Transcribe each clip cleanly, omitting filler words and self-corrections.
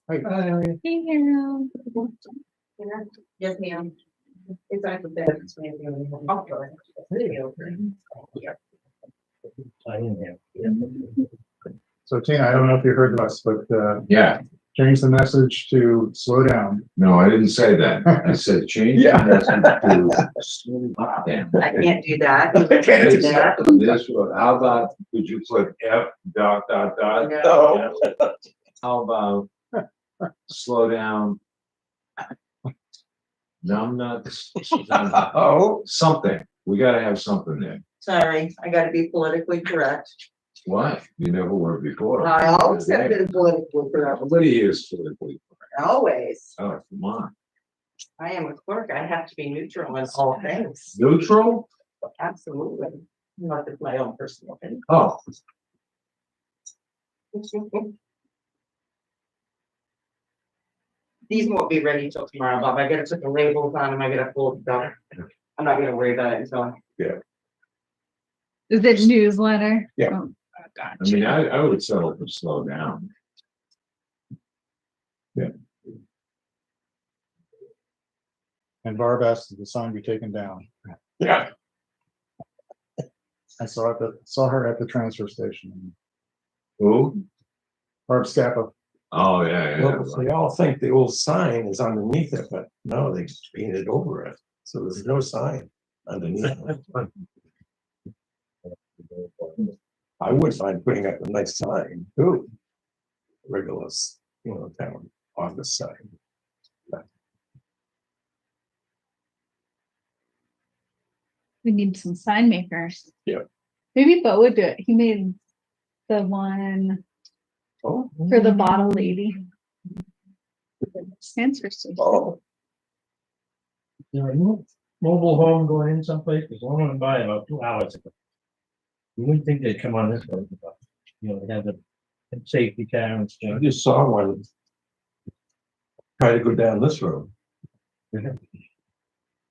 Hey, Harold. Yes, ma'am. It's like the bed. It's maybe video. I didn't have. so Tina, I don't know if you heard us, but Yeah, change the message to slow down. no, I didn't say that. I said change the message to slow down. I can't do that. I can't do that. This one, how about, could you put F dot dot dot? No. How about slow down? Numbnuts? Oh, Something. We gotta have something there. Sorry, I gotta be politically correct. What? You never were before. I always have been politically correct, Nobody here is politically correct. always. Oh, come on. I am a clerk, I have to be neutral in all things. Neutral? Absolutely. Not just my own personal opinion. Oh, These won't be ready till tomorrow, Bob. I gotta put the labels on them, I gotta pull it down. I'm not gonna worry about it until. Is it newsletter? Yeah. Oh, I mean, I would settle for slow down. and Barb asked the sign be taken down. Yeah. I saw her at the transfer station. Who? Barb Scappa. Oh, yeah, yeah. Well, they all think the old sign is underneath it, but no, they painted over it, so there's no sign underneath it. I wouldn't mind putting up a nice sign too. Regular, town office sign. We need some sign makers. Yeah. Maybe Bo would do it. He made the one Oh. for the bottle lady. Transfer station. Oh, There a new mobile home going in someplace, because I wanted to buy about 2 hours ago. You wouldn't think they'd come on this road, but, they have the safety car and I stuff. just saw one. Try to go down this road.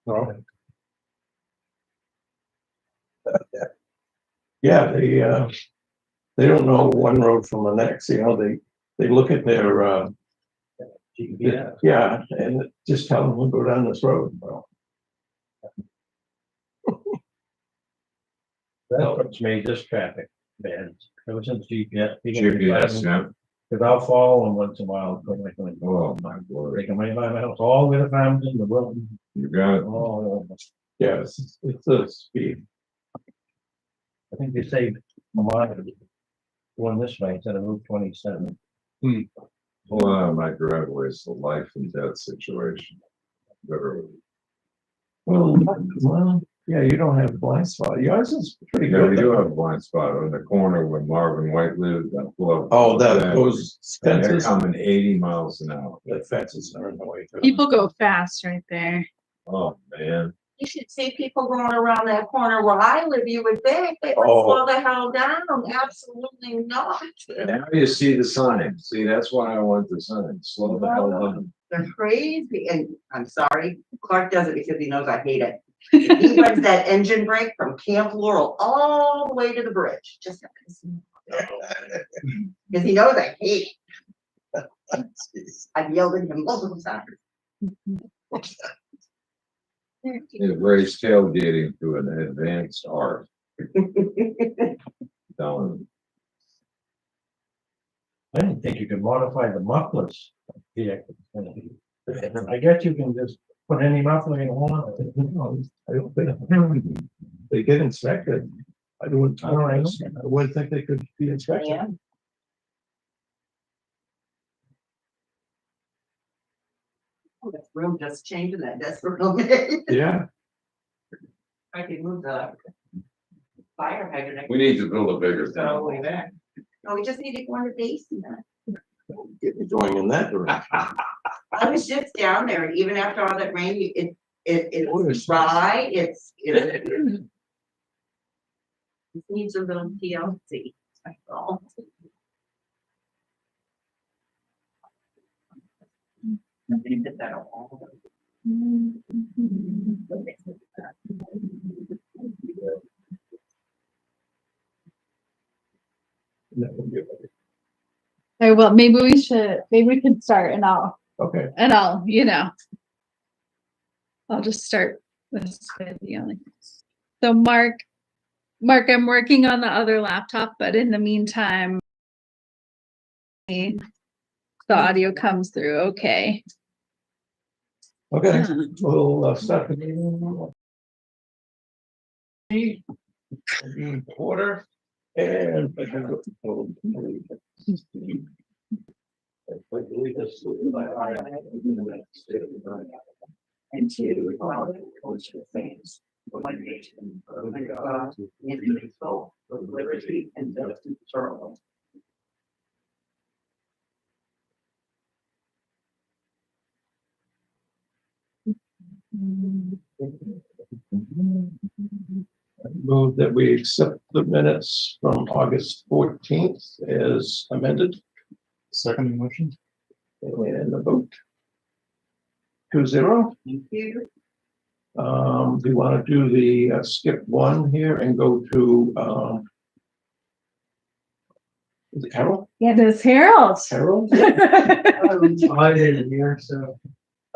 Oh, Yeah, they don't know one road from the next, they look at their, yeah, and just tell them to go down this road. Well, That's what's made this traffic bad. Ever since GPS. GPS, yeah. Because I'll follow them once in a while. Oh, my word. They can make my house all the way to farms in the road. You got it. Oh, yeah, it's a speed. I think they saved a lot going this way instead of Route 27. Pull out of my driveway, it's a life and death situation. Literally. Well, yeah, you don't have a blind spot. Yours is pretty Yeah, good. we do have a blind spot on the corner where Marvin White lived. Oh, those And they're fences, coming 80 miles an hour. the fences are in the way. People go fast right there. Oh, man. You should see people going around that corner where I live, you would think they would Oh. slow the hell down, absolutely not. Now you see the sign. See, that's why I want the sign. Slow the hell down. They're crazy, and I'm sorry, Clark does it because he knows I hate it. He runs that engine brake from Camp Laurel all the way to the bridge, just because he knows I hate it. I've yelled at him multiple times. It raised tailgating to an advanced art. Telling I didn't think you could modify the mufflers. Yeah. I guess you can just put any muffler you want. I don't think they get inspected. I wouldn't think they could be inspected. Yeah. Oh, that room just changing that desperate room. Yeah, I could move the fire hydrant. We need to build a bigger All the town. way back. No, we just need to go in the basement. get me going in that direction. I was just down there, and even after all that rain, it's was- dry, it needs a little TLC, that's all. They did that all. I will, maybe we can start and I'll, Okay, you know. I'll just start this video. So Mark, I'm working on the other laptop, but in the meantime, the audio comes through, okay. okay, we'll start the meeting. Order and. And to culture things. Liberty and justice for all. Move that we accept the minutes from August 14th as amended. Second motion. And the vote. 2-0. Thank you. Do you want to do the skip one here and go to is it Carol? Yeah, there's Harold. Carol? I didn't hear, so,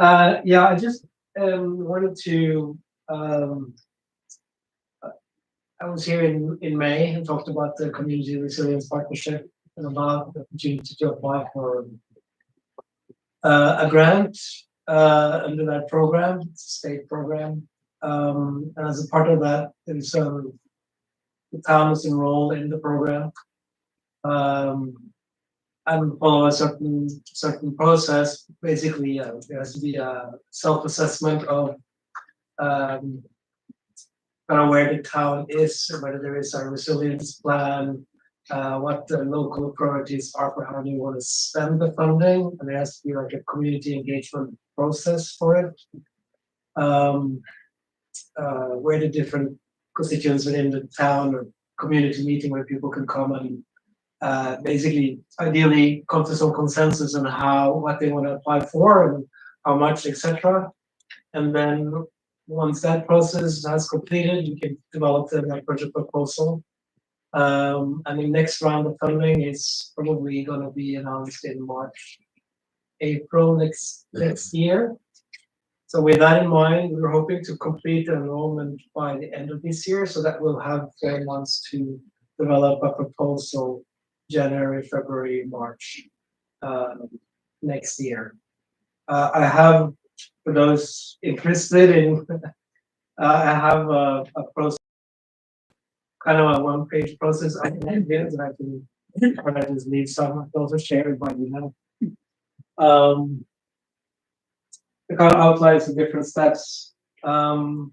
yeah, I just, wanted to, I was here in May and talked about the Community Resilience Partnership and about the opportunity to apply for a grant, under that program. It's a state program. And as a part of that, there's, the town is enrolled in the program. And follow a certain process. Basically, there has to be a self-assessment of kind of where the town is, whether there is a resilience plan, what the local priorities are for how you want to spend the funding, and there has to be like a community engagement process for it. Where the different constituents within the town or community meeting where people can come and basically, ideally, come to some consensus on what they want to apply for and how much, etc. And then once that process has completed, you can develop the project proposal. And the next round of funding is probably going to be announced in March, April next year. So with that in mind, we're hoping to complete the enrollment by the end of this year, so that we'll have 4 months to develop a proposal January, February, March next year. I have, for those interested in, I have a process, kind of a one-page process I can get that I can just leave some, those are shared by email. It kind of outlines the different steps. And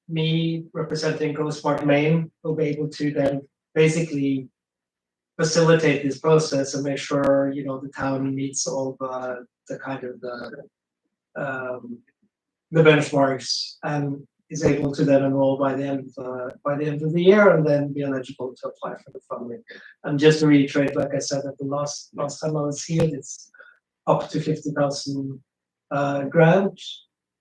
me representing Grow Smart Maine will be able to then basically facilitate this process and make sure, you know, the town meets all the kind of the benchmarks and is able to then enroll by the end of the year and then be eligible to apply for the funding. And just to reiterate, like I said at the last time I was here, it's up to 50,000 grant.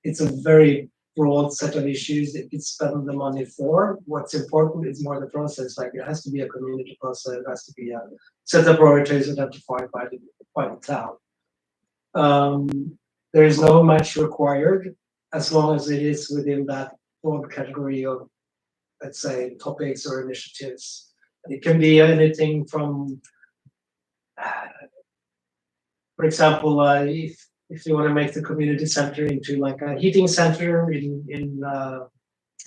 It's a very broad set of issues that you spend the money for. What's important is more the process. Like it has to be a community process. It has to be a set of priorities identified by the town. There is no match required as long as it is within that broad category of, let's say, topics or initiatives. It can be anything from, for example, if you want to make the community center into like a heating center in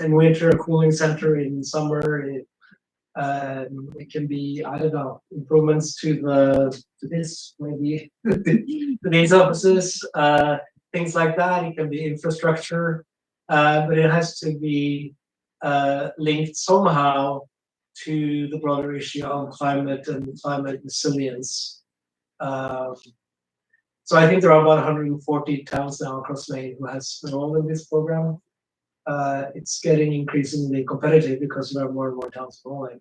winter, a cooling center in summer, it can be, I don't know, improvements to this, maybe to these offices, things like that. It can be infrastructure, but it has to be linked somehow to the broader issue on climate and climate resilience. So I think there are about 140 towns now across Maine who has enrolled in this program. It's getting increasingly competitive because there are more and more towns enrolling.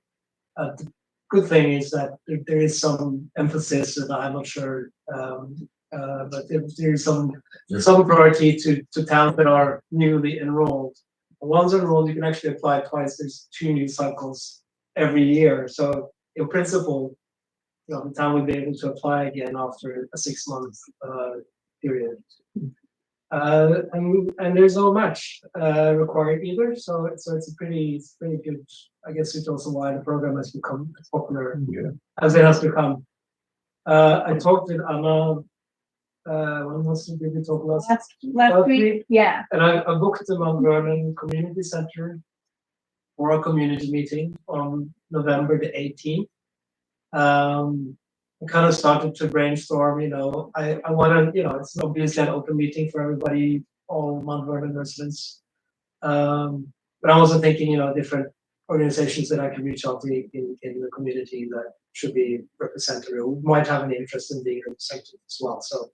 The good thing is that there is some emphasis, and I'm not sure, but there is some priority to towns that are newly enrolled. Once enrolled, you can actually apply twice. There's 2 new cycles every year. So in principle, the town would be able to apply again after a 6 month period. And there's no match required either, so it's a pretty good. I guess it's also why the program has become as popular as it has become. I talked with Anna. When was it? Did we talk last Last week, yeah. And I booked the Mount Vernon Community Center for a community meeting on November the 18th. I kind of started to brainstorm, I want to, it's obviously an open meeting for everybody, all Mount Vernon residents. But I'm also thinking, different organizations that I can reach out to in the community that should be represented or who might have an interest in being represented as well. So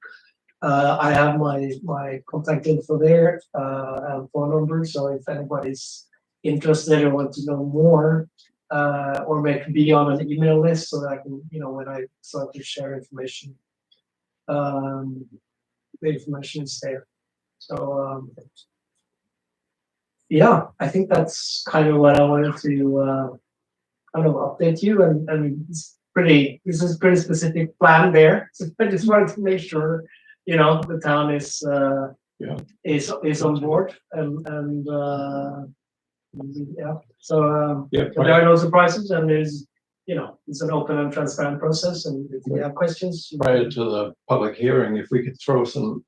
I have my contact info there and phone number. So if anybody's interested or want to know more, or be on an email list so that I can, when I start to share information, the information is there. So yeah, I think that's kind of what I wanted to kind of update you, and this is pretty specific plan there. So I just wanted to make sure, the town is on board and yeah. So there are no surprises, and there's it's an open and transparent process, and if you have questions Prior to the public hearing, if we could throw some,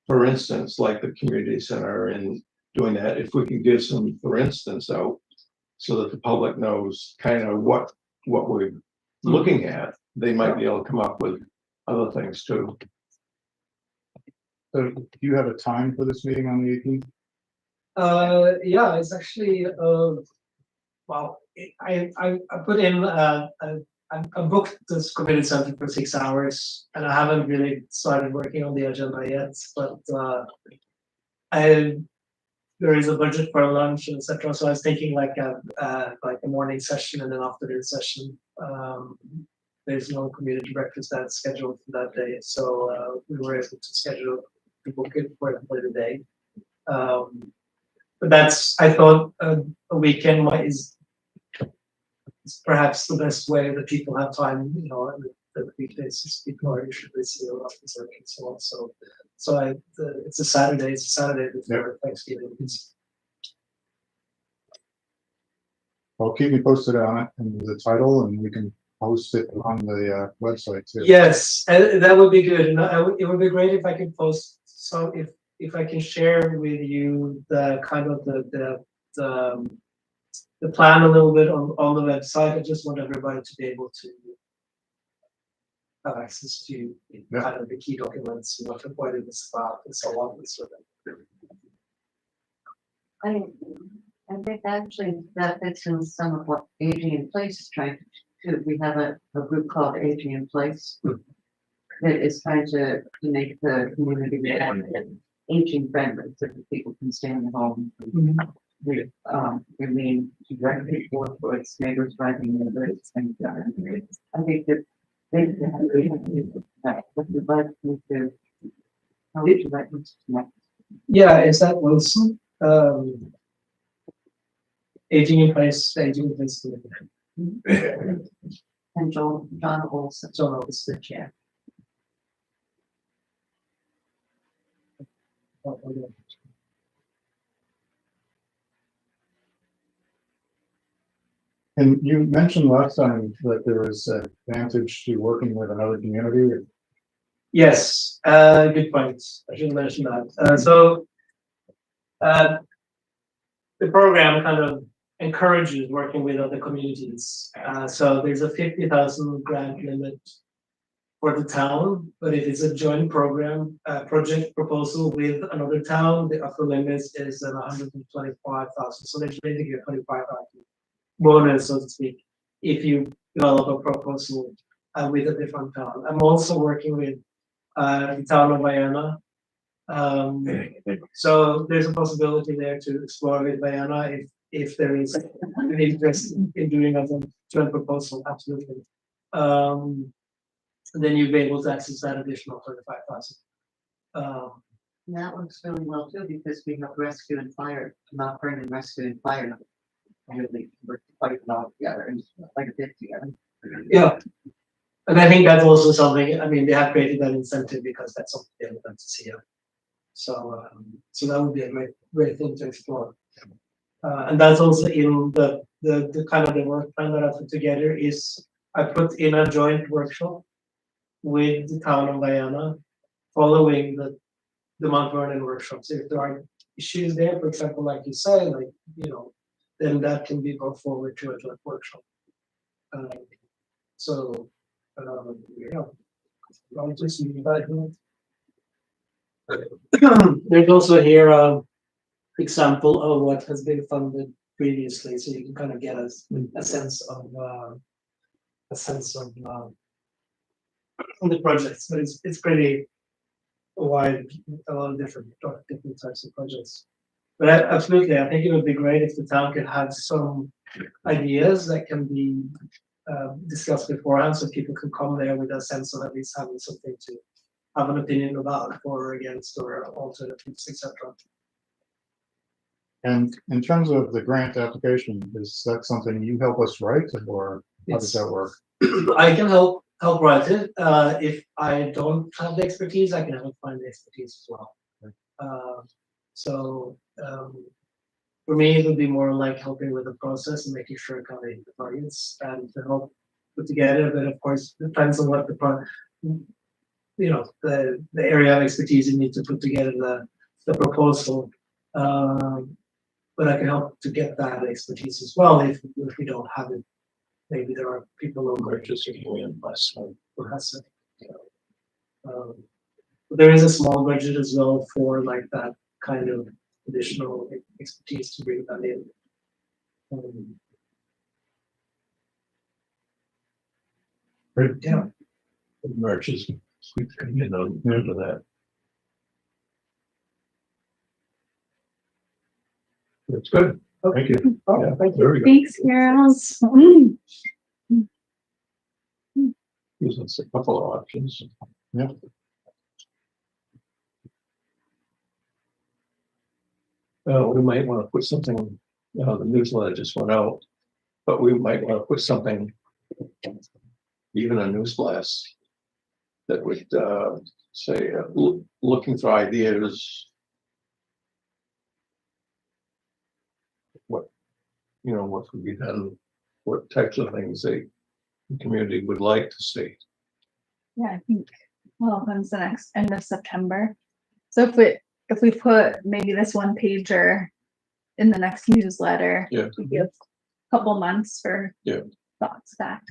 for instance, like the community center and doing that, if we could give some, for instance, out so that the public knows kind of what we're looking at, they might be able to come up with other things too. So do you have a time for this meeting on the 18th? Yeah, it's actually well, I put in I booked this community center for 6 hours, and I haven't really started working on the agenda yet, but there is a budget for lunch, etc. So I was thinking like a morning session and an afternoon session. There's no community breakfast that's scheduled for that day, so we were able to schedule to book it for the day. But I thought a weekend is perhaps the best way that people have time, the weekdays people are usually busy a lot and so on. So it's a Saturday before Thanksgiving. Well, keep me posted on it and the title, and we can post it on the website too. Yes, that would be good, and it would be great if I could post. So if I can share with you the kind of the plan a little bit on the website. I just want everybody to be able to have access to kind of the key documents, what it is about, and so on and so on. I think actually that fits in some of what Aging in Place is trying to do. We have a group called Aging in Place that is trying to make the community aging friendly, so that people can stay in the home. We mean directly towards neighbors driving neighbors, and I think that what you'd like me to, how would you like me to connect? Yeah, is that Wilson? Aging in Place. And John Olson. John Olson, the chair. And you mentioned last time that there was an advantage to working with another community. Yes, good point. I should mention that. So the program kind of encourages working with other communities. So there's a 50,000 grant limit for the town, but if it's a joint program, project proposal with another town, the upper limit is 125,000. So there's basically a 25,000 bonus, so to speak, if you develop a proposal with a different town. I'm also working with the town of Vienna. So there's a possibility there to explore with Vienna if there is an interest in doing a joint proposal, absolutely. Then you'll be able to access that additional 35,000. That works really well too, because we have rescue and fire, Mount Vernon rescue and fire. Really work quite well together and like a bit together. Yeah. And I think that's also something, I mean, they have created that incentive because that's something they would like to see. So, so that would be a great thing to explore. And that's also in the kind of the work plan that I put together is I put in a joint workshop with the town of Guyana following the Mount Vernon workshops. If there are issues there, for example, like you say, like, then that can be brought forward to a joint workshop. So, yeah, I'll just leave that here. There's also here example of what has been funded previously, so you can kind of get a sense of the projects, but it's pretty wide, a lot of different types of projects. But absolutely, I think it would be great if the town could have some ideas that can be discussed beforehand, so people can come there with a sense of at least having something to have an opinion about, for or against, or alternatives, etc. And in terms of the grant application, is that something you help us write, or how does that work? I can help write it. If I don't have the expertise, I can help find the expertise as well. So for me, it would be more like helping with the process and making sure kind of the targets and to help put together. But of course, it depends on what the area of expertise you need to put together the proposal. But I can help to get that expertise as well if we don't have it. Maybe there are people who are just who has it. But there is a small budget as well for like that kind of additional expertise to bring that in. Yeah. March is, remember that. That's good. Thank you. Oh, Yeah, thank you. very good. Thanks, Carol. Gives us a couple of options. Yeah. We might want to put something, the newsletter just went out, but we might want to put something, even a news blast, that would say, looking for ideas. What could be done, what types of things the community would like to see. Yeah, I think, well, when's the next end of September? So if we put maybe this one pager in the next newsletter, Yeah. we give a couple months for thoughts back.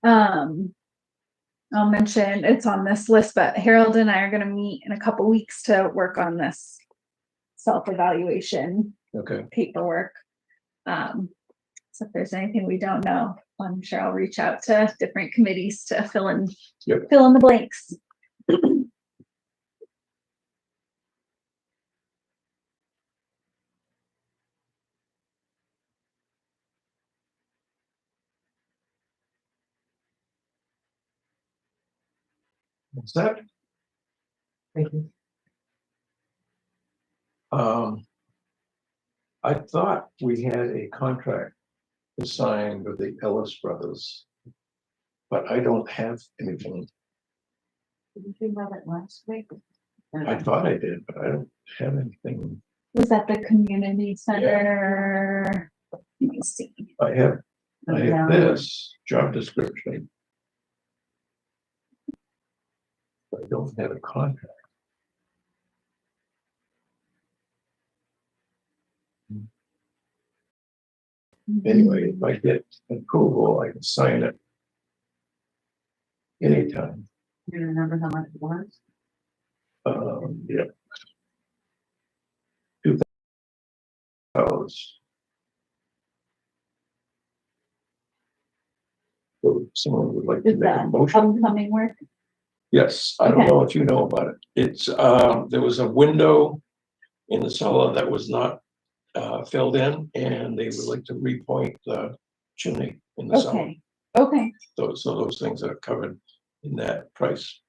I'll mention it's on this list, but Harold and I are going to meet in a couple weeks to work on this self-evaluation paperwork. So if there's anything we don't know, I'm sure I'll reach out to different committees to fill in the blanks. What's that? Thank you. I thought we had a contract to sign with the Ellis brothers, but I don't have anything. Did you have it last week? I thought I did, but I don't have anything. Was that the community center? Let me see. I have this job description. But I don't have a contract. Anyway, if I get approval, I can sign it anytime. Do you remember how much it was? Yeah. $2,000. So someone would like to Is make a that motion. upcoming work? Yes, I don't know if you know about it. It's, there was a window in the cellar that was not filled in, and they would like to repoint the chimney in the cellar. Okay, So those things are covered in that price.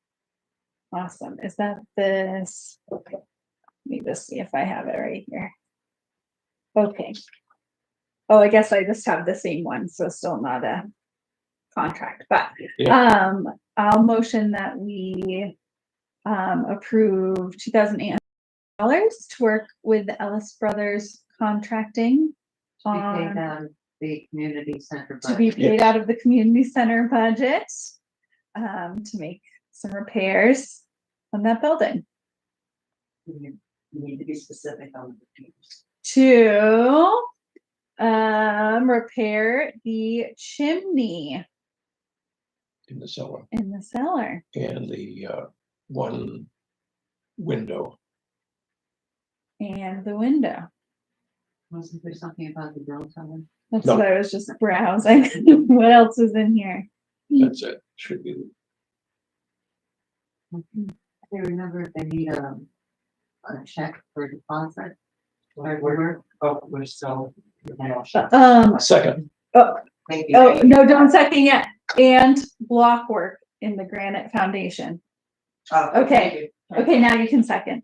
awesome. Is that this? Okay. Let me just see if I have it right here. Okay. Oh, I guess I just have the same one, so still not a contract, but, Yeah. I'll motion that we approve $2,800 to work with the Ellis Brothers Contracting To be paid on, out of the community center. to be budget. paid out of the community center budget, to make some repairs on that building. You need to be specific on the details. To repair the chimney In the cellar in the cellar. and the one window. And the window. Wasn't there something about the grill tower? That's No. what I was just browsing. What else is in here? That's it. Should be. I remember if they need a check for deposit. We're still. Second. Thank you. Oh, no, don't second yet. And block work in the granite foundation. Okay. Okay, now you can second.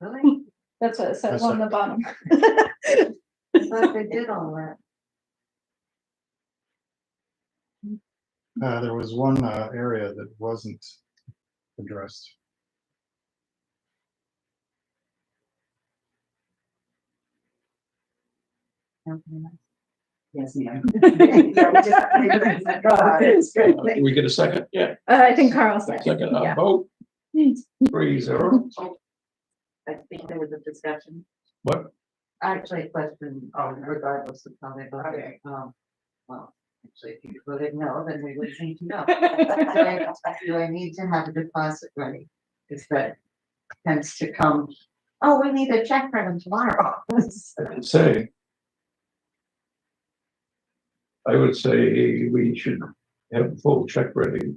Really? That's what it says That's on the bottom. I thought they did all that. There was one area that wasn't addressed. Yes, ma'am. Do we get a second? Yeah, I think Carl said. second Yeah. vote, 3-0. I think there was a discussion. What? Actually, a question, regardless of how they voted. Well, actually, if you voted no, then we would need to know. Do I need to have a deposit ready? Is that tends to come, oh, we need a check for them tomorrow. I would say we should have a full check ready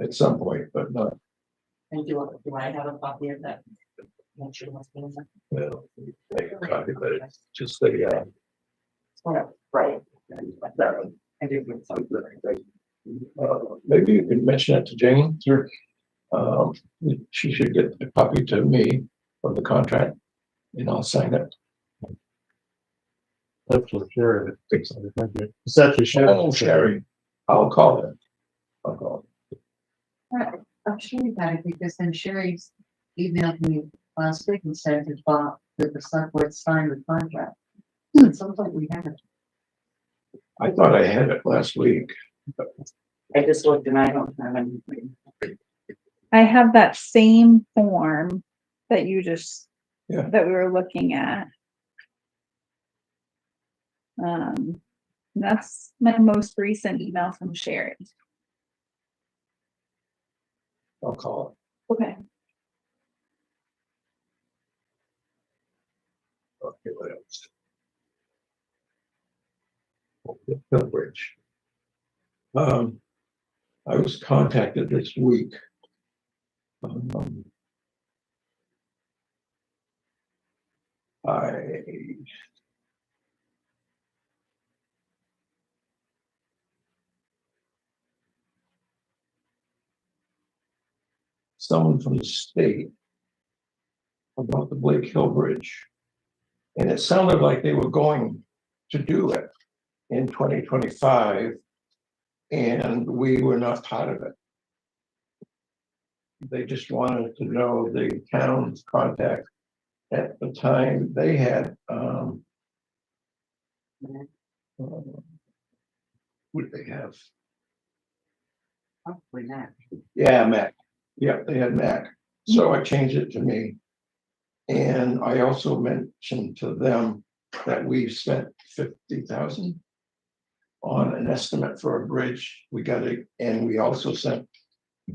at some point, but not, And do I have a copy of that? Not sure what's going on. well, make a copy, but it's just the, Right. maybe you could mention that to Jane. Sure. She should get a copy to me of the contract and I'll sign it. That's for Sherry. It's actually Sherry. Oh, Sherry, I'll call her. I'll call I'm sure you got it because then Sherry's emailed me last week and said that the select board signed the contract. At some point we have it. I thought I had it last week. I just looked and I don't have anything. I have that same form that you just, Yeah. that we were looking at. That's my most recent email from Sherry. I'll call Okay. it. Okay, what else? Bridge. I was contacted this week. Someone from the state about the Blake Hill Bridge. And it sounded like they were going to do it in 2025. And we were not part of it. They just wanted to know the town's contact. At the time, they had, what did they have? Hopefully not. Yeah, Mac. Yeah, they had Mac. So I changed it to me. And I also mentioned to them that we spent 50,000 on an estimate for a bridge. We got it, and we also sent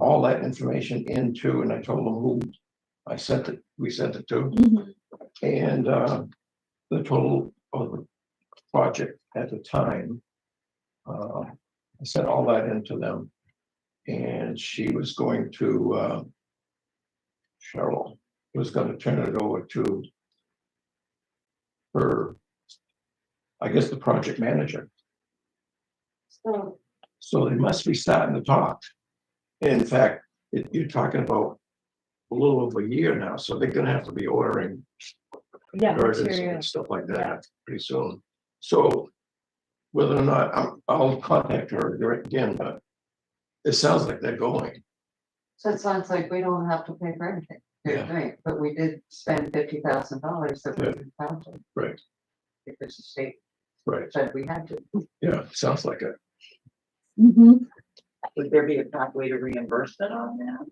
all that information into, and I told them who we sent it to. Mhm. And the total of the project at the time, I sent all that into them. And she was going to, Cheryl was going to turn it over to her, I guess, the project manager. So they must be starting to talk. In fact, you're talking about a little over a year now, so they're gonna have to be ordering Yeah, girders material. and stuff like that pretty soon. So whether or not, I'll contact her again, but it sounds like they're going. So it sounds like we don't have to pay for anything. Yeah. Right, but we did spend $50,000 that we Yeah. found it. Right. Because the state Right, said we had to. yeah, sounds like it. Mhm. Would there be a pathway to reimbursement on that?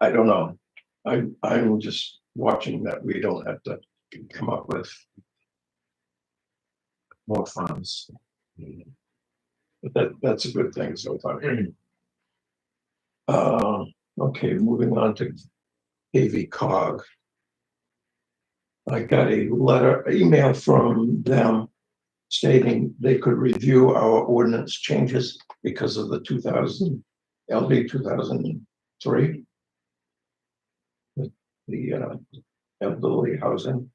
I don't know. I'm just watching that we don't have to come up with more funds. But that's a good thing so far. Okay, moving on to AV cog. I got a email from them stating they could review our ordinance changes because of the 2000 LD 2003. The elderly housing.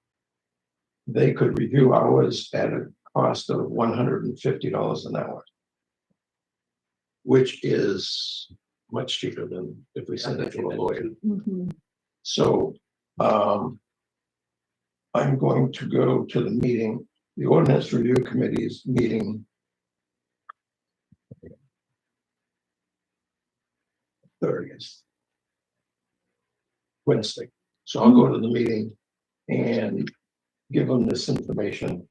They could review ours at a cost of $150 an hour, which is much cheaper than if we send it to a lawyer. Mhm. So I'm going to go to the meeting, the ordinance review committee's meeting 30th. Wednesday. So I'll go to the meeting and give them this information.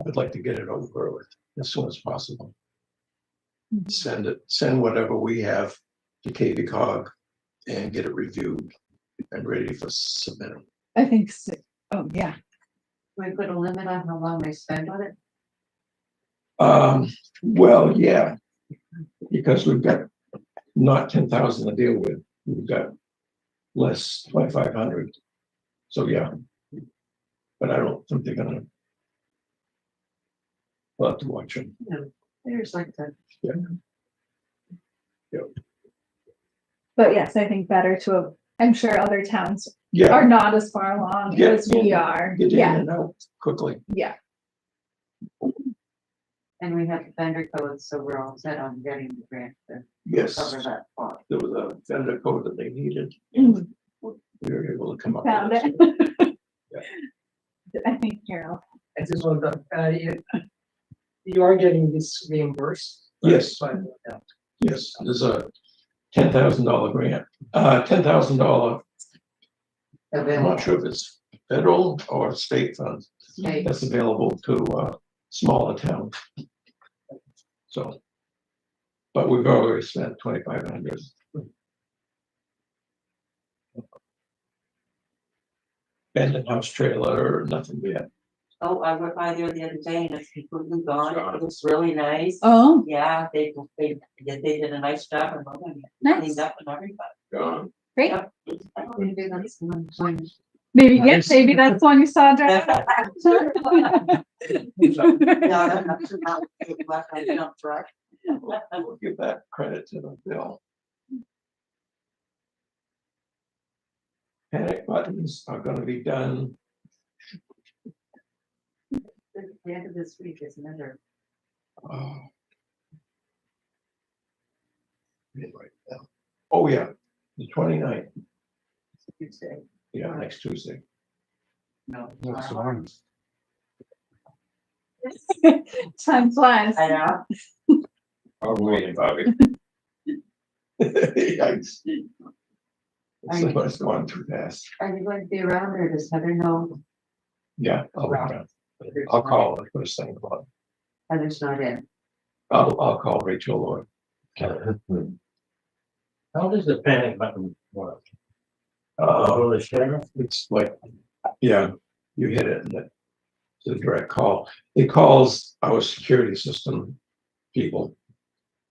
I'd like to get it over with as soon as possible. Send whatever we have to KV Cog and get it reviewed and ready for submittal. I think so. Oh, yeah. We put a limit on how long they spend on it. Well, yeah, because we've got not 10,000 to deal with. We've got less 2,500. So, yeah. But I don't think they're gonna. We'll have to watch them. There's like that. But yes, I think better to, I'm sure other towns Yeah, are not as far along Yeah, as we yeah. are. get in Yeah, and out quickly. yeah. And we have the vendor codes, so we're all set on getting the grant to Yes, cover that part. there was a vendor code that they needed. Mm, We were able to come up Found with it. Yeah. I think Carol. I just want to, you are getting this reimbursed. Yes. By the town. Yes, there's a $10,000 grant, $10,000. I'm not sure if it's federal or state funds State. that's available to smaller towns. So, but we've already spent 2,500. Abandoned house trailer, nothing yet. Oh, I went by there the other day and it's completely gone. It looks really nice. Oh, Yeah, they did a nice job of moving it. nice. Cleaned up and everything. Gone. Great. Yep. Maybe that's the one. Maybe, yes, maybe that's one you saw driving. Yeah, I'm not sure how it left my dump truck. We'll give that credit to the bill. Panic buttons are gonna be done. The end of this week is another. uh, right now. Oh, yeah, the 29th. Tuesday. Yeah, next Tuesday. No. That's tomorrow. fine. Time flies. I know. I'm waiting, Bobby. Yikes. Are you- It's going too fast. Are you going to be around or does Heather know Yeah, I'll call her first thing about. Heather's not in? I'll call Rachel or. How does the panic button work? Uh, Go to the sheriff? it's like, yeah, you hit it and it's a direct call. It calls our security system people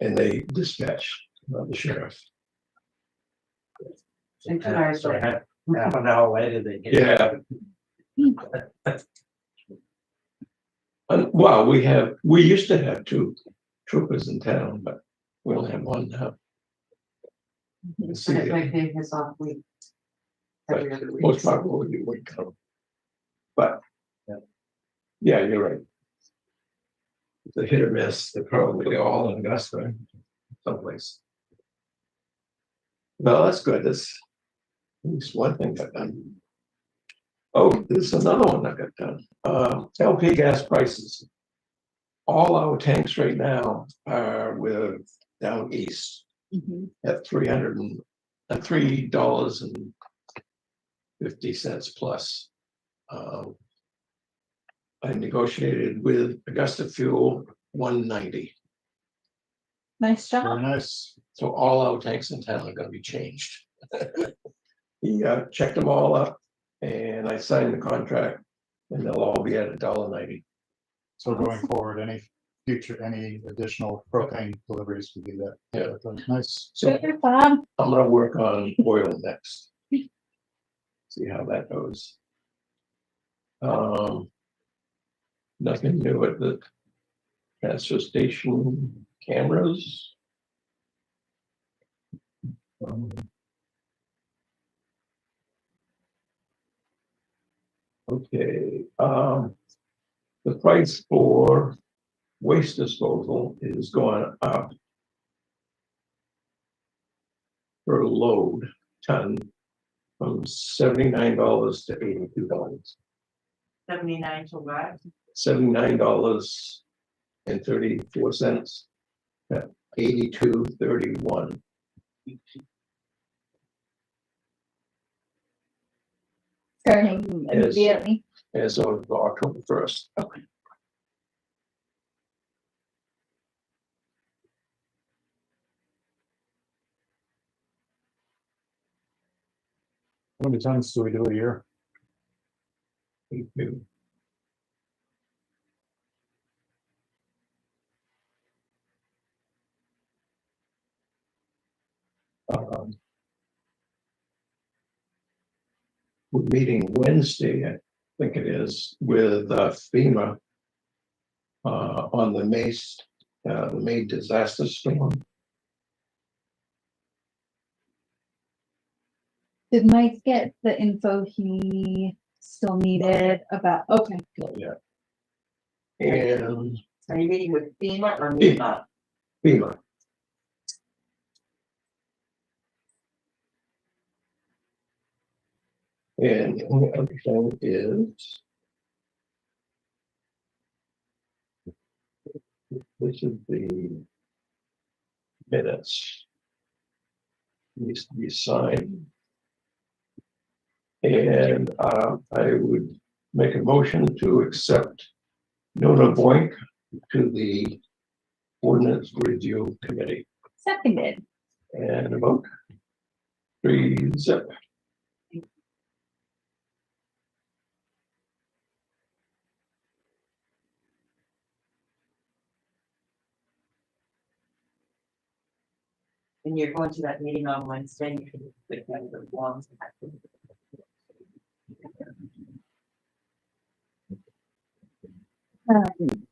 and they dispatch the sheriff. In 2 hours. So half an hour later, they get. Yeah. Well, we used to have 2 troopers in town, but we only have 1 now. You can see And it it. might be his off week. Every other week. Most probably would come. But. Yeah, you're right. It's a hit or miss, they're probably all in Augusta, someplace. Well, that's good, that's at least one thing got done. Oh, there's another one that got done. LP gas prices. All our tanks right now are with down east at $3.50 plus. I negotiated with Augusta Fuel 190. Nice Very job. nice. So all our tanks in town are gonna be changed. He checked them all up and I signed the contract and they'll all be at $1.90. So going forward, any additional propane deliveries would be that. Yeah. That's nice. So Good, Bob. I'm gonna work on oil next. See how that goes. Nothing new at the transfer station cameras. Okay, the price for waste disposal is going up per load ton from $79 to $82. 79 to what? $79.34 at 82.31. Starting Yes. immediately. as of October 1st. How many tons do we do a year? Um, We're meeting Wednesday, I think it is, with FEMA on the Maine disaster storm. Did Mike get the info he still needed about, okay, And Are you meeting with FEMA or MEMA? FEMA. And the only other thing is this is the minutes. Needs to be signed. And I would make a motion to accept Nona Boink to the Ordinance Review Committee. seconded. And a vote. 3-0. And you're going to that meeting on Wednesday. You can pick that the ones. Can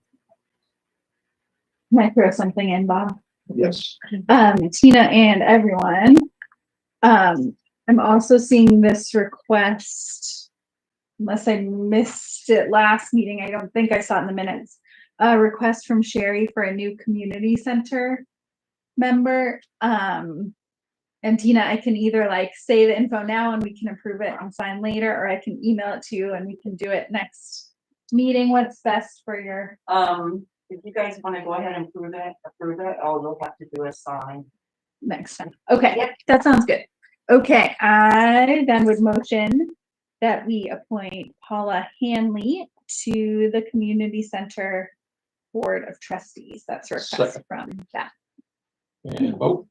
I throw something in, Bob? Yes. Tina and everyone. I'm also seeing this request, unless I missed it last meeting, I don't think I saw it in the minutes. A request from Sherry for a new community center member. And Tina, I can either like say the info now and we can approve it and sign later, or I can email it to you and we can do it next meeting. What's best for your? If you guys want to go ahead and approve it, all you'll have to do is sign. Next time. Okay, Yep. that sounds good. Okay, I then would motion that we appoint Paula Hanley to the Community Center Board of Trustees. That's a request Second. from that. And vote.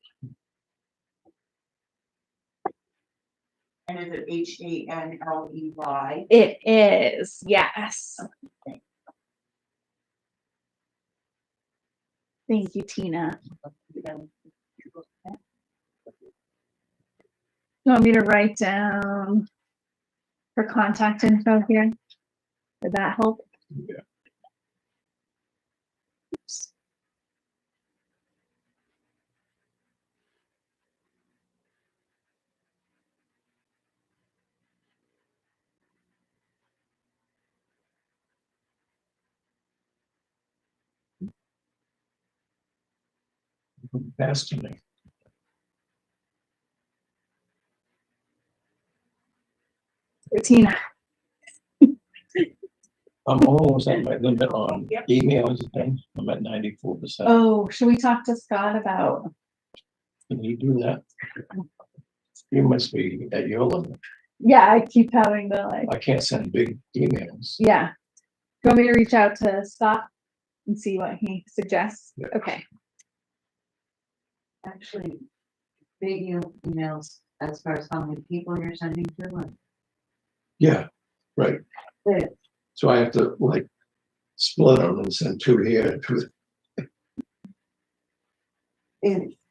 And is it HANLEY? It is, yes. Thank you, Tina. You want me to write down her contact info here? Would that help? Yeah. Pass to me. Tina, I'm almost at my limit on emails and things. I'm at 94%. Oh, should we talk to Scott about? Can you do that? You must be at your limit. Yeah, I keep having to like, I can't send big emails. yeah. You want me to reach out to Scott and see what he suggests? Yeah. Okay. Actually, big emails as far as how many people you're sending to them. Yeah, right. Yeah. So I have to like split them and send 2 here, 2.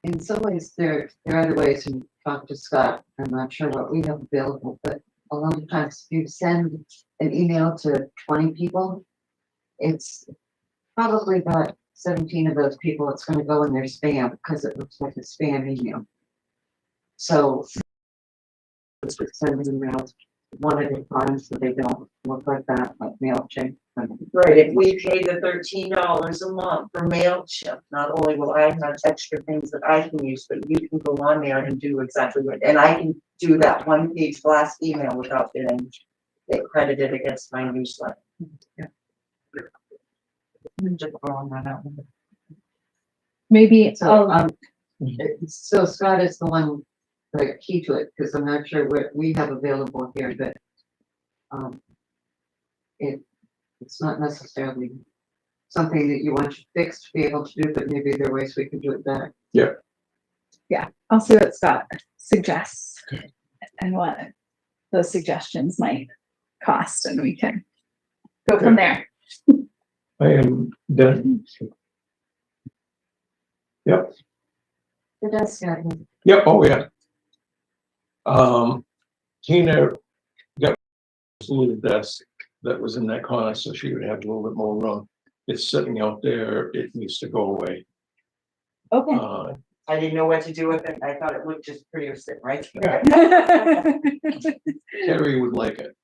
In some ways, there are other ways to talk to Scott. I'm not sure what we have available, but a lot of times if you send an email to 20 people, it's probably about 17 of those people, it's gonna go in their spam because it looks like a spam email. So sending them out one at a time so they don't look like that, like MailChimp. Right, if we pay the $13 a month for MailChimp, not only will I have extra things that I can use, but you can go on there and do exactly what, and I can do that 1-page blast email without getting it credited against my newsletter. I'm just throwing that out. Maybe, So, oh, so Scott is the one, the key to it, because I'm not sure what we have available here, but it's not necessarily something that you want fixed to be able to do, but maybe there are ways we could do it better. I'll see what Scott suggests and what those suggestions might cost, and we can go from there. I am done. Yep, It does, Scott. yep, oh yeah. Tina got a little desk that was in that corner, so she would have a little bit more room. It's sitting out there, it needs to go away. Okay. I didn't know what to do with it, I thought it looked just prettier sitting right there. Terry would like it,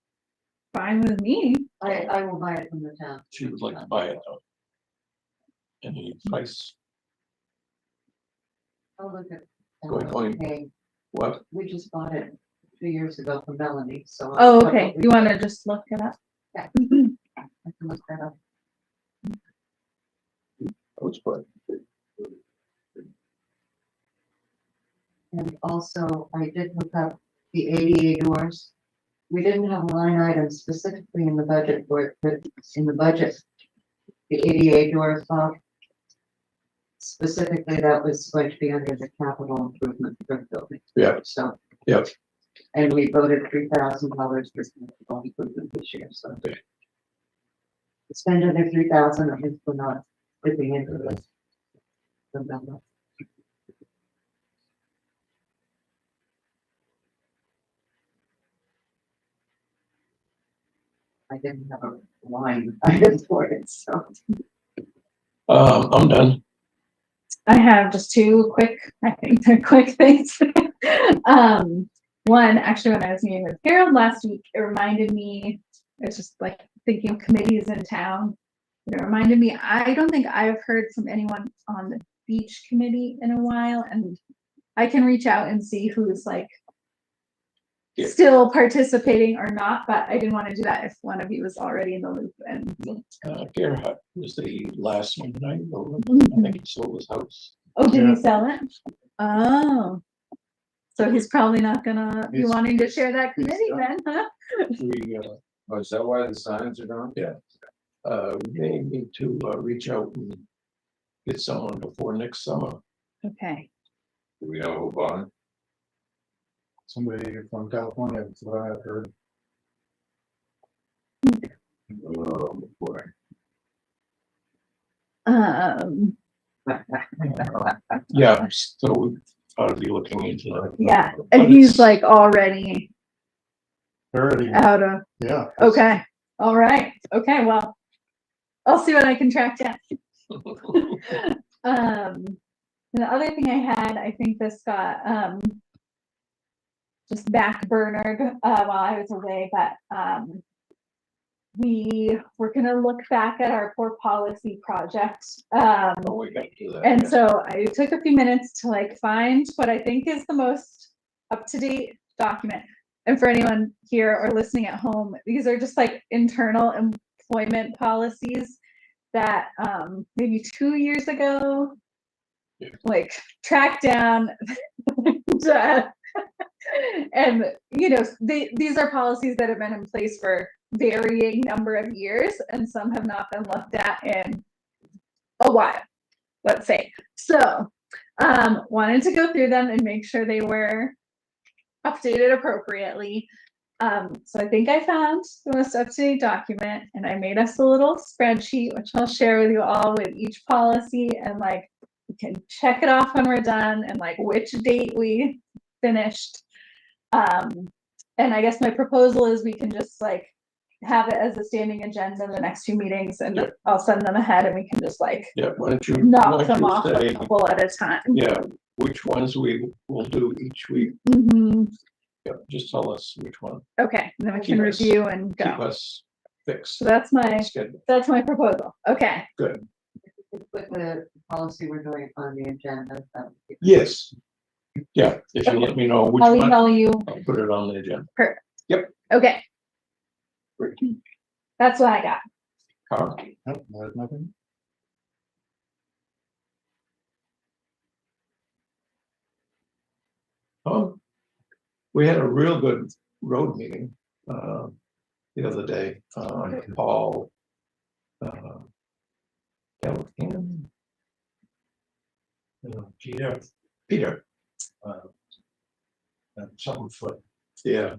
Fine with me. I will buy it from the town. she would like to buy it though. Any price, I'll look at. Going. Hey, what? we just bought it 2 years ago from Melanie, so. Oh, okay. You want to just look it up? I can look that up. What's what? And also, I did look up the ADA doors. We didn't have a line item specifically in the budget for it, but in the budget, the ADA doors, specifically that was going to be under the capital improvement for the building. Yeah. So. Yep. And we voted $3,000 for capital improvement this year, so. Okay. Spend under $3,000, at least we're not dipping into this. Remember. I didn't have a line item for it, so. I'm done. I have just two quick, I think they're quick things. One, actually, when I was meeting with Harold last week, it reminded me, it's just like thinking of committees in town. It reminded me, I don't think I've heard from anyone on the beach committee in a while, and I can reach out and see who's like Yeah. still participating or not, but I didn't want to do that if one of you was already in the loop. And Gerhard was the last one tonight. I think he sold his house. oh, did Yeah. he sell it? Oh, so he's probably not gonna be He's- wanting to share that committee then, huh? We, Oh, is that why the signs are gone? they need to reach out and get someone before next summer. Okay, Do we know who bought it? Somebody from California, that's what I have heard. Oh, boy. Yeah, so we ought to be looking into that. yeah, But and he's it's- like already Already, out of, yeah. okay, all right, okay, well, I'll see what I can track down. The other thing I had, I think this got, just backburnered, while I was away, but, we were gonna look back at our poor policy project. Oh, we got to do that. And yeah. so I took a few minutes to like find what I think is the most up-to-date document. And for anyone here or listening at home, these are just like internal and employment policies that maybe 2 years ago, Yeah. like tracked down. And these are policies that have been in place for varying number of years, and some have not been looked at in a while, let's say. So wanted to go through them and make sure they were updated appropriately. So I think I found the most up-to-date document, and I made us a little spreadsheet, which I'll share with you all, with each policy, and like we can check it off when we're done, and like which date we finished. And I guess my proposal is we can just like have it as a standing agenda in the next few meetings, and Yeah. I'll send them ahead, and we can just like Yeah, why don't you? knock why them don't off you a say, couple at a time. Yeah, which ones we will do each week. Mhm. Yeah, just tell us which one. Okay, and then we Keep can us- review and Keep go. us fixed. So that's my proposal. Okay. Good. Put the policy we're doing on the agenda. that would be- Yes. Yeah, if you let me know which I'll one, email you. I'll put it on the agenda. Okay, Great. that's what I got. Carl? Nope, there's nothing. Oh, we had a real good road meeting, the other day, Paul. Elkin, Peter, Peter, something foot. yeah,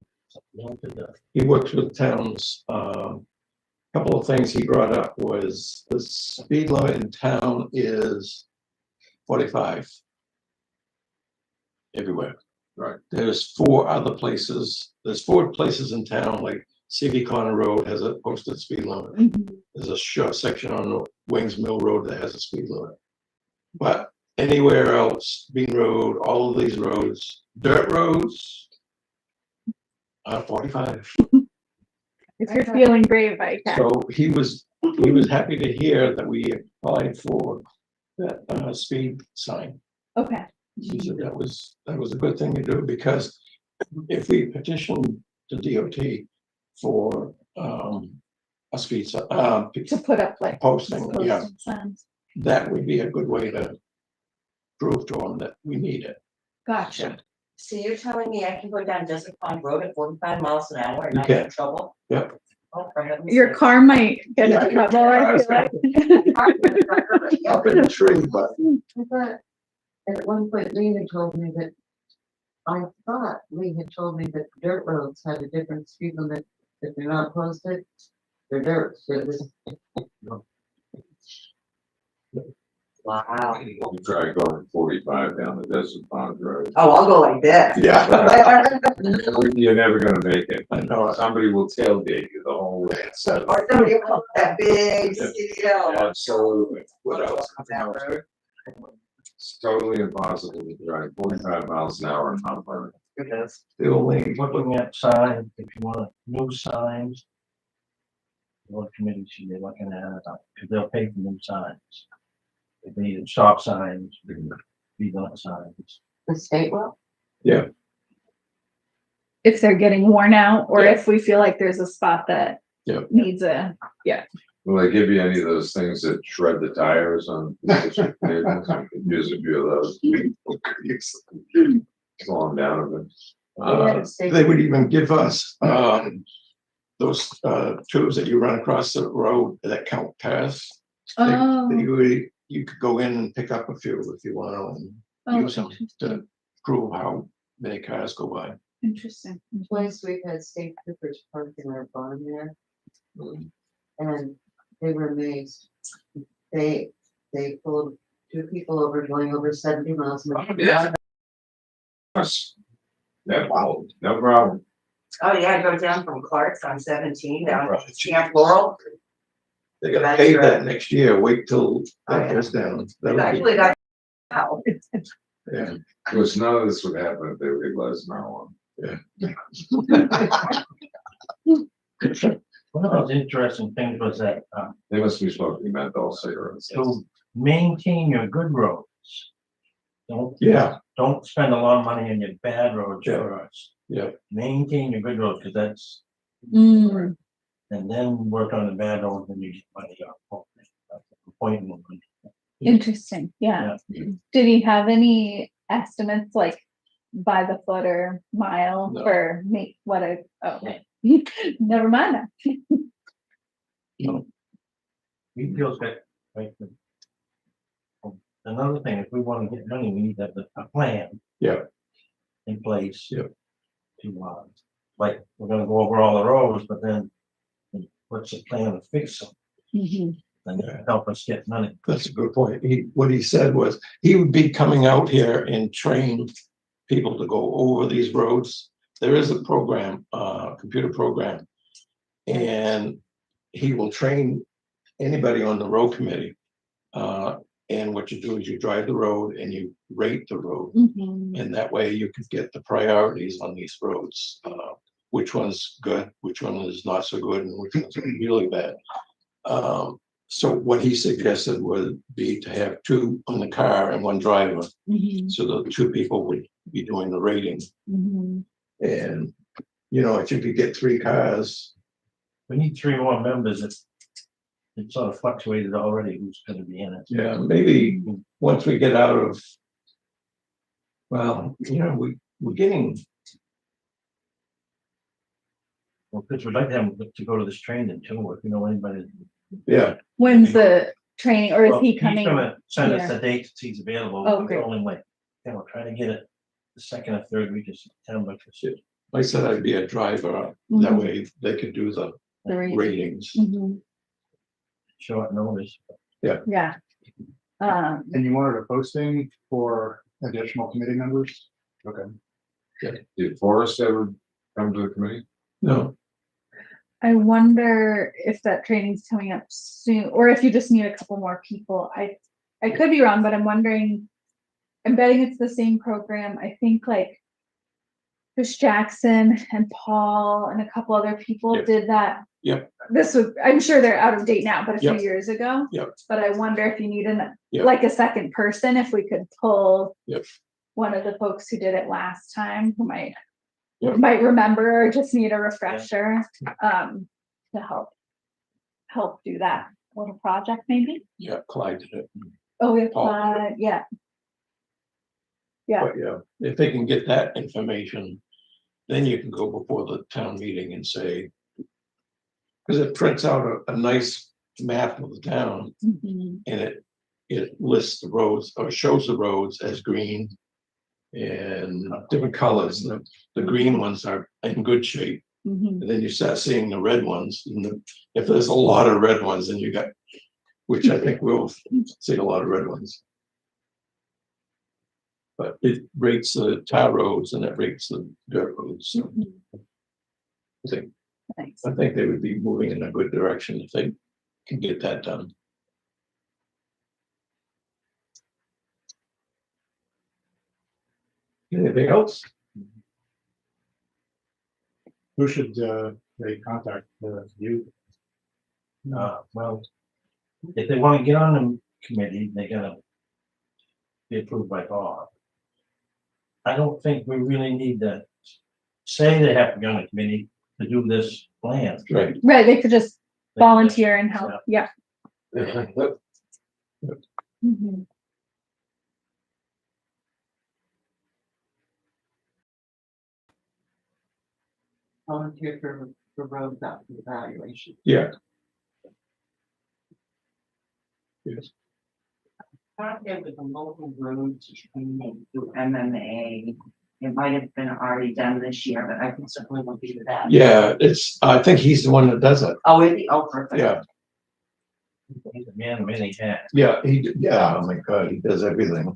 Something to he works with towns, couple of things he brought up was the speed limit in town is 45. Everywhere. Right. There's four places in town, like CV Corner Road has a posted speed limit. There's a short section on Wings Mill Road that has a speed limit. But anywhere else, Bean Road, all of these roads, dirt roads, 45. If you're feeling brave, I can. So he was happy to hear that we applied for that speed sign. Okay. He said that was a good thing to do, because if we petition the DOT for a speed sign, To put up like posting, yeah, posted signs. that would be a good way to prove to them that we need it. Gotcha. So you're telling me I can go down Desert Pond Road at 45 miles an hour and You not get in can. trouble? Yep. Oh, for heaven's Your sake. car might get Yeah, in trouble, I feel like. Up in the tree, but I thought, at one point, Lee had told me that, I thought Lee had told me that dirt roads had a different speed limit, if they're not posted, they're dirt. So it was- Wow. You try going 45 down the Desert Pond Road. Oh, I'll go like this. yeah, You're never gonna make it. I know. Somebody will tailgate you the whole way. So, Or somebody will put that big CDL. absolutely. What else? That road. It's totally impossible to drive 45 miles an hour on Vernon. It is. The only, looking at signs, if you want new signs. What committee should be looking at it, because they'll pay for new signs. If they need stop signs, speed limit signs. The state will? If they're getting worn out, or Yeah. if we feel like there's a spot that Yeah. needs a, Will they give you any of those things that shred the tires on? Vehicles? You could use a few of those. Slow them down a bit. they would even give us, those, tubes that you run across the road that count cars. oh, You could go in and pick up a few if you want to, use them to prove how many cars go by. interesting. Twice we've had state troopers parked in our barn there. And they were amazed. They pulled two people over going over 70 miles an hour. Yeah. Yes. No problem. No problem. Oh, yeah, I go down from Clark's on 17 down to Camp Laurel. They gotta That's pay right. that next year, wait till Oh, that yeah. goes down. It's That'll be- actually got. How? Yeah. Of course, none of this would happen if they legalized marijuana. One of those interesting things was that, They must be smoking menthol cigarettes. to maintain your good roads. Yeah, Don't spend a lot of money on your bad roads Yeah. for us. Yeah. Maintain your good roads, because that's, Mm, And then work on the bad road when you get money off. Appointment. Interesting, yeah. Did he have any estimates like by the foot or mile No. for me, what I, oh, never mind that. He feels that, like, another thing, if we want to get money, we need to have a plan. Yeah. In place. Yeah. To, like, we're gonna go over all the roads, but then what's the plan to fix them? Mhm. And help us get money. That's a good point. What he said was, he would be coming out here and train people to go over these roads. There is a program, computer program. And he will train anybody on the road committee. And what you do is you drive the road and you rate the road. Mhm. And that way you can get the priorities on these roads. Which one's good, which one is not so good, and which one's really bad. So what he suggested would be to have two on the car and one driver. Mhm. So the two people would be doing the rating. Mhm. And, you know, if you could get three cars, We need 3 more members. It sort of fluctuated already who's gonna be in it. yeah, maybe once we get out of. Well, you know, we're getting, Well, because we'd like them to go to this training too, if you know anybody. yeah, When's the training, or is Well, he he's coming? gonna send us here? the dates he's available. Oh, We're great. only like, try to get it the 2nd or 3rd week of September. I said I'd be a driver, that Mhm. way they could do the The rating. ratings. Mhm. Short notice. Yeah. And you wanted a posting for additional committee members? Okay. Did Forrest ever come to the committee? No, I wonder if that training's coming up soon, or if you just need a couple more people. I could be wrong, but I'm wondering, I'm betting it's the same program. I think like Chris Jackson and Paul and a couple other people Yep. did that. Yep. This was, I'm sure they're out of date now, but a few Yep. years ago. Yep. But I wonder if you need Yep. like a second person, if we could pull Yep. one of the folks who did it last time, who might Yep. remember or just need a refresher, to help do that little project maybe. yeah, Clyde did it. Oh, yeah, Paul. yeah. Yeah. But yeah, if they can get that information, then you can go before the town meeting and say. Because it prints out a nice map of the town Mhm. and it lists the roads or shows the roads as green. And different colors. The green ones are in good shape. Mhm. And then you start seeing the red ones. And if there's a lot of red ones, then you got, which I think we'll see a lot of red ones. But it rates the tar roads and it rates the dirt roads. So Mhm. Thanks. I think they would be moving in a good direction if they can get that done. Anything else? Who should they contact you? Well, if they want to get on the committee, they gotta be approved by Bob. I don't think we really need to say they have to be on the committee to do this plan. Right. Right, they could just volunteer and help, yeah. Mhm. Volunteer for road evaluation. Yeah. Yes. Project with the local roads training through MMA. It might have been already done this year, but I can certainly look into that. Yeah, I think he's the one that does it. Oh, is he? Oh, perfect. Yeah, He's a man of many hats. yeah, oh my God, he does everything.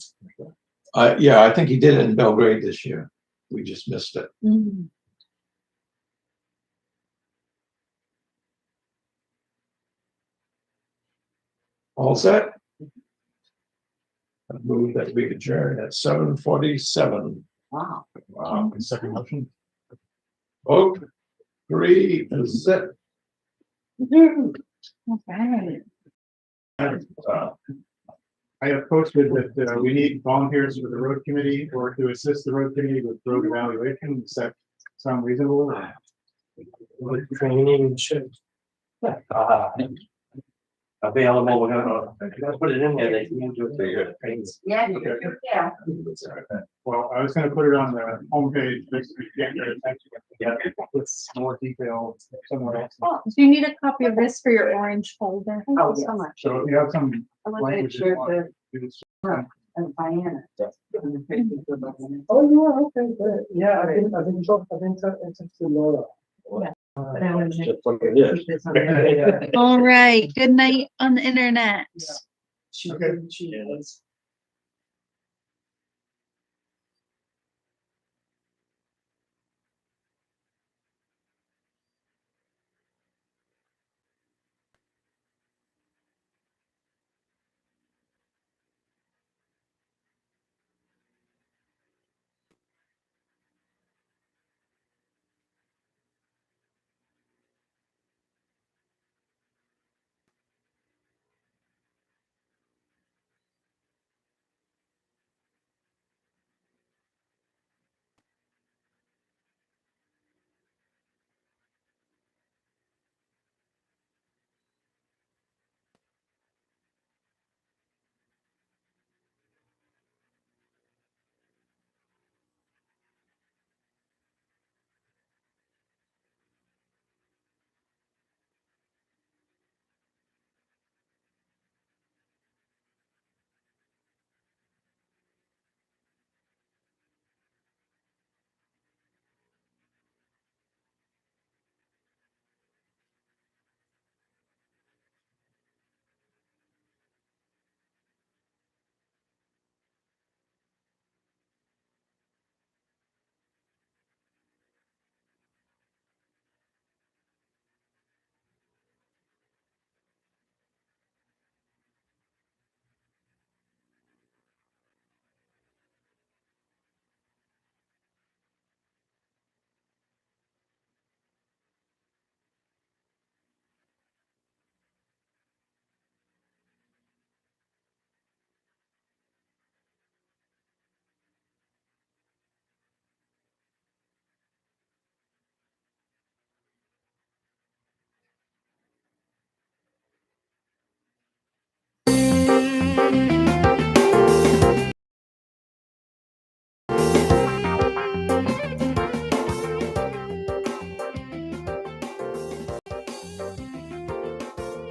Yeah, I think he did it in Belgrade this year. We just missed it. Mhm. All set? I move that we adjourn at 7:47. Wow. Wow. Second motion. Oh, 3 is it? Okay. I have posted that we need volunteers for the road committee or to assist the road committee with road evaluation. Does that sound reasonable? What training should Available, we're gonna put it in there, they can do it. Yeah, Okay. yeah. Well, I was gonna put it on the homepage, basically, get your attention. Yeah, with more detail somewhere else. Do you need a copy of this for your orange folder? Thank Oh, you so yes. much. So if you have some I want to make language. sure that, that. and Diana. Oh, yeah, okay, good. Yeah, I've been to Laura. But I want to Just like it is. keep this on there. All right, good night on the internet. She, Okay. she is.